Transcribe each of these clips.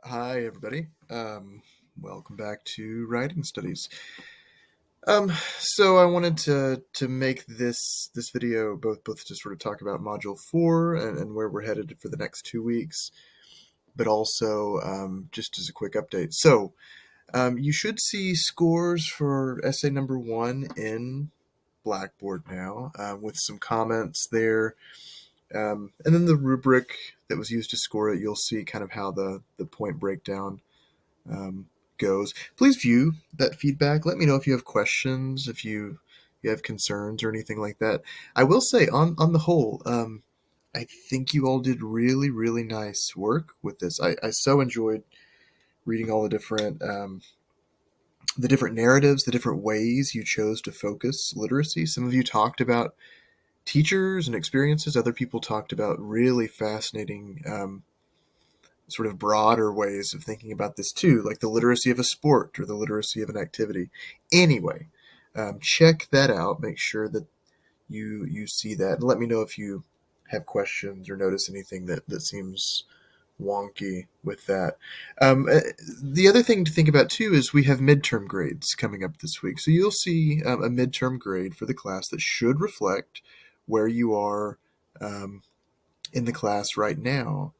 Hi, everybody. Welcome back to Writing Studies. So I wanted to make this video both to sort of talk about Module 4 and where we're headed for the next 2 weeks, but also just as a quick update. So you should see scores for essay number 1 in Blackboard now, with some comments there. And then the rubric that was used to score it, you'll see kind of how the point breakdown um, goes. Please view that feedback. Let me know if you have questions, if you have concerns or anything like that. I will say, on the whole, I think you all did really nice work with this. I so enjoyed reading all the different narratives, the different ways you chose to focus literacy. Some of you talked about teachers and experiences. Other people talked about really fascinating sort of broader ways of thinking about this too, like the literacy of a sport or the literacy of an activity. Anyway, check that out. Make sure that you see that, and let me know if you have questions or notice anything that seems wonky with that. The other thing to think about too is we have midterm grades coming up this week, so you'll see a midterm grade for the class that should reflect where you are um, in the class right now.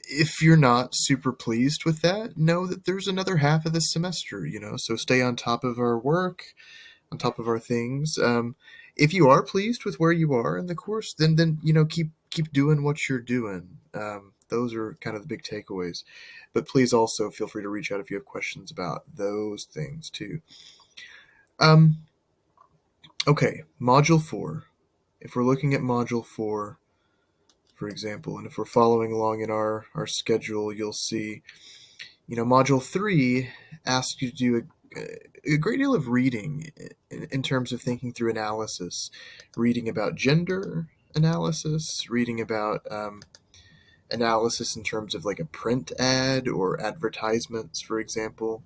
If you're not super pleased with that, know that there's another half of this semester, so stay on top of our work, on top of our things. If you are pleased with where you are in the course, then keep doing what you're doing. Those are kind of the big takeaways. But please also feel free to reach out if you have questions about those things too. Um, okay, Module 4. If we're looking at Module 4, for example, and if we're following along in our schedule, you'll see Module 3 asks you to do a great deal of reading in terms of thinking through analysis, reading about gender analysis, reading about analysis in terms of like a print ad or advertisements, for example.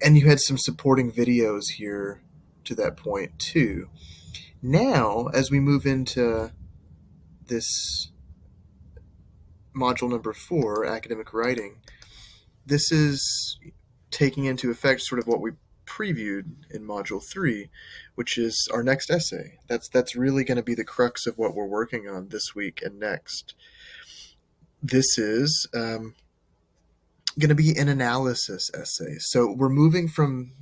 And you had some supporting videos here to that point too. Now, as we move into this module number 4, academic writing, this is taking into effect sort of what we previewed in module 3, which is our next essay. That's really going to be the crux of what we're working on this week and next. This is going to be an analysis essay. So we're moving from,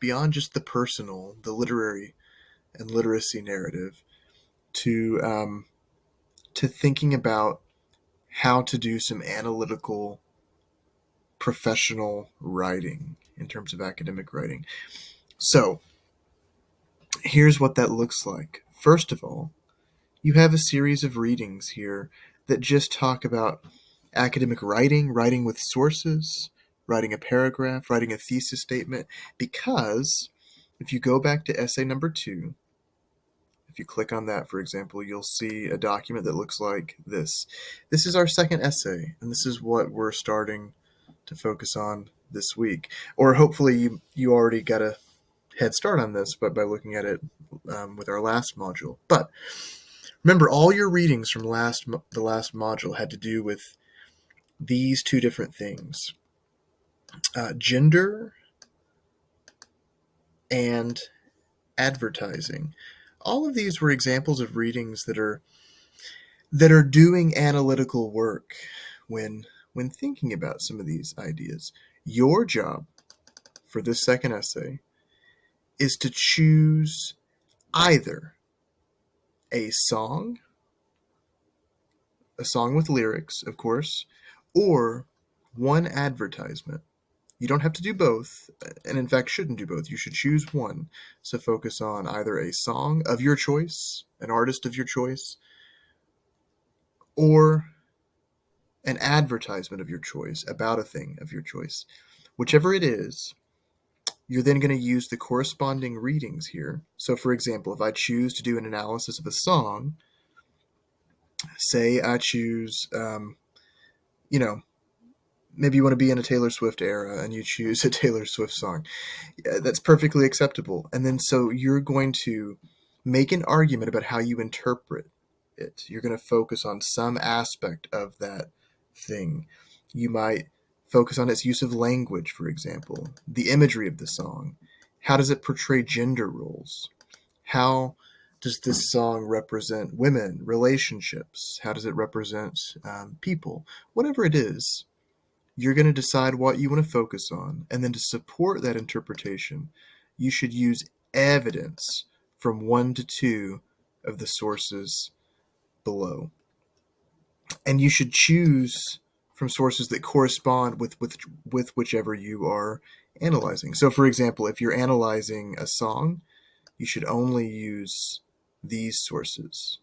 beyond just the personal, the literary and literacy narrative to thinking about how to do some analytical professional writing in terms of academic writing. So here's what that looks like. First of all, you have a series of readings here that just talk about academic writing, writing with sources, writing a paragraph, writing a thesis statement, because if you go back to essay number 2, if you click on that, for example, you'll see a document that looks like this. This is our second essay, and this is what we're starting to focus on this week. Or hopefully you already got a head start on this, but by looking at it with our last module. But remember, all your readings from the last module had to do with these two different things: gender and advertising. All of these were examples of readings that are doing analytical work when thinking about some of these ideas. Your job for this second essay is to choose either a song with lyrics, of course, or one advertisement. You don't have to do both, and in fact shouldn't do both. You should choose one. So focus on either a song of your choice, an artist of your choice, or an advertisement of your choice about a thing of your choice. Whichever it is, you're then going to use the corresponding readings here. So for example, if I choose to do an analysis of a song, say I choose, maybe you want to be in a Taylor Swift era and you choose a Taylor Swift song. That's perfectly acceptable. And then so you're going to make an argument about how you interpret it. You're going to focus on some aspect of that thing. You might focus on its use of language, for example, the imagery of the song. How does it portray gender roles? How does this song represent women, relationships? How does it represent people? Whatever it is, you're going to decide what you want to focus on. And then to support that interpretation, you should use evidence from 1 to 2 of the sources below. And you should choose from sources that correspond with whichever you are analyzing. So, for example, if you're analyzing a song, you should only use these sources.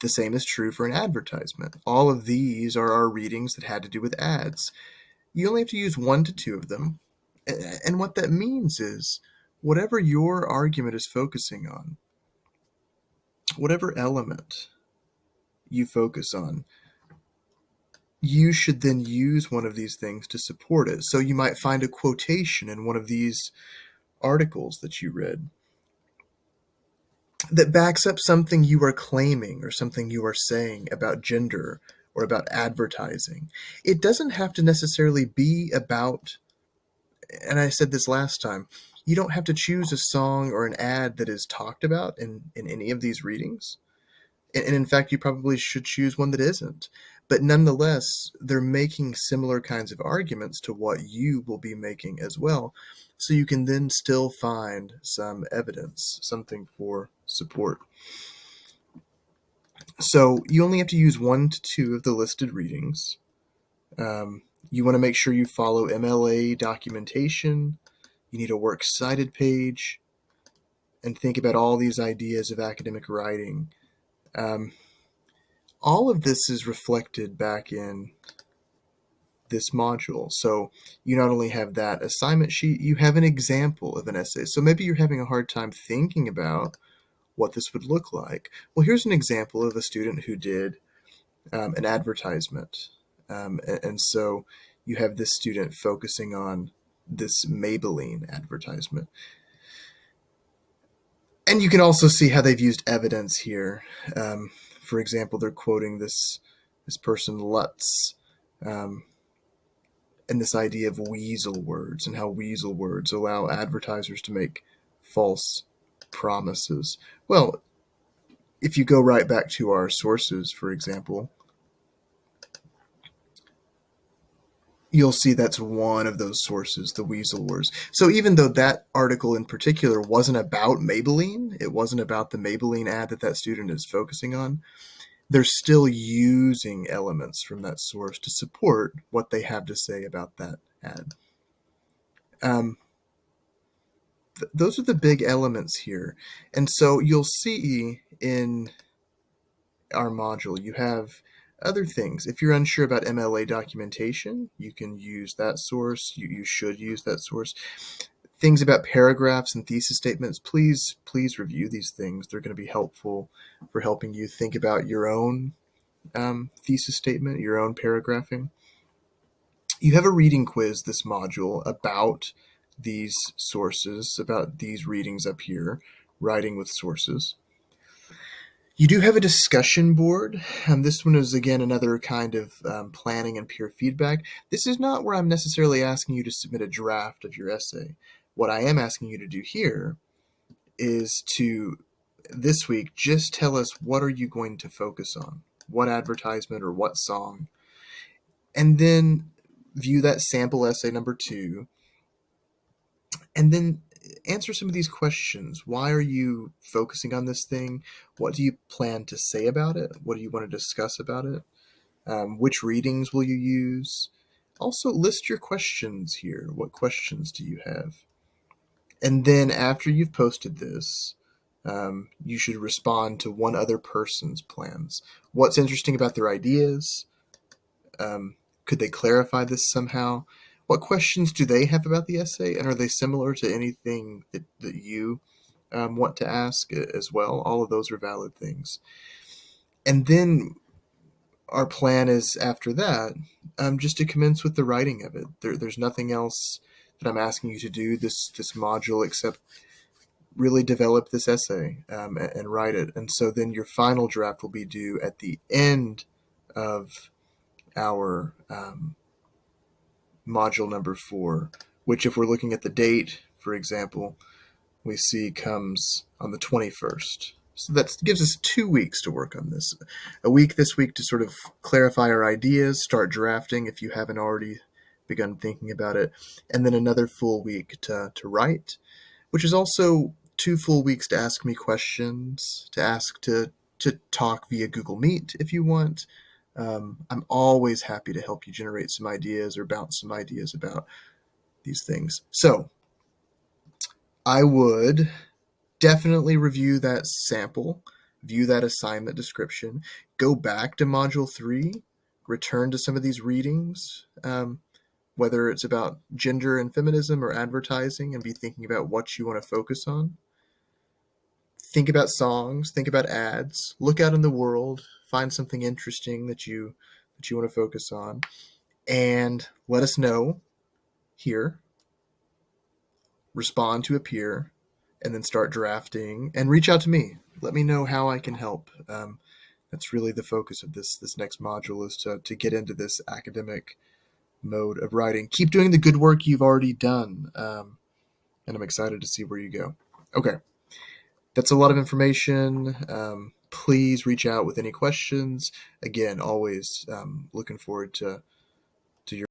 The same is true for an advertisement. All of these are our readings that had to do with ads. You only have to use 1 to 2 of them. And what that means is whatever your argument is focusing on, whatever element you focus on, you should then use one of these things to support it. So you might find a quotation in one of these articles that you read that backs up something you are claiming or something you are saying about gender or about advertising. It doesn't have to necessarily be about, and I said this last time, you don't have to choose a song or an ad that is talked about in any of these readings. And in fact, you probably should choose one that isn't. But nonetheless, they're making similar kinds of arguments to what you will be making as well. So you can then still find some evidence, something for support. So you only have to use 1 to 2 of the listed readings. You want to make sure you follow MLA documentation. You need a works cited page. And think about all these ideas of academic writing. All of this is reflected back in this module. So you not only have that assignment sheet, you have an example of an essay. So maybe you're having a hard time thinking about what this would look like. Well, here's an example of a student who did an advertisement. And so you have this student focusing on this Maybelline advertisement. And you can also see how they've used evidence here. For example, they're quoting this person Lutz, and this idea of weasel words and how weasel words allow advertisers to make false promises. Well, if you go right back to our sources, for example, you'll see that's one of those sources, the weasel words. So even though that article in particular wasn't about Maybelline, it wasn't about the Maybelline ad that student is focusing on, they're still using elements from that source to support what they have to say about that ad. Those are the big elements here. And so you'll see in our module, you have other things. If you're unsure about MLA documentation, you can use that source. You should use that source. Things about paragraphs and thesis statements, please review these things. They're going to be helpful for helping you think about your own thesis statement, your own paragraphing. You have a reading quiz this module about these sources, about these readings up here, writing with sources. You do have a discussion board. This one is, again, another kind of planning and peer feedback. This is not where I'm necessarily asking you to submit a draft of your essay. What I am asking you to do here is to, this week, just tell us what are you going to focus on, what advertisement or what song, and then view that sample essay number 2, and then answer some of these questions. Why are you focusing on this thing? What do you plan to say about it? What do you want to discuss about it? Which readings will you use? Also, list your questions here. What questions do you have? And then after you've posted this, you should respond to one other person's plans. What's interesting about their ideas? Could they clarify this somehow? What questions do they have about the essay? And are they similar to anything that you want to ask as well? All of those are valid things. And then our plan is, after that, just to commence with the writing of it. There's nothing else that I'm asking you to do this module except really develop this essay and write it. And so then your final draft will be due at the end of our module number 4, which, if we're looking at the date, for example, we see comes on the 21st. So that gives us 2 weeks to work on this. A week this week to sort of clarify our ideas, start drafting if you haven't already begun thinking about it, and then another full week to write, which is also 2 full weeks to ask me questions, to talk via Google Meet if you want. I'm always happy to help you generate some ideas or bounce some ideas about these things. So I would definitely review that sample, view that assignment description, go back to Module 3, return to some of these readings, whether it's about gender and feminism or advertising, and be thinking about what you want to focus on. Think about songs, think about ads, look out in the world, find something interesting that you want to focus on, and let us know here. Respond to a peer, and then start drafting, and reach out to me. Let me know how I can help. That's really the focus of this next module, is to get into this academic mode of writing. Keep doing the good work you've already done, and I'm excited to see where you go. Okay, that's a lot of information. Please reach out with any questions. Again, always looking forward to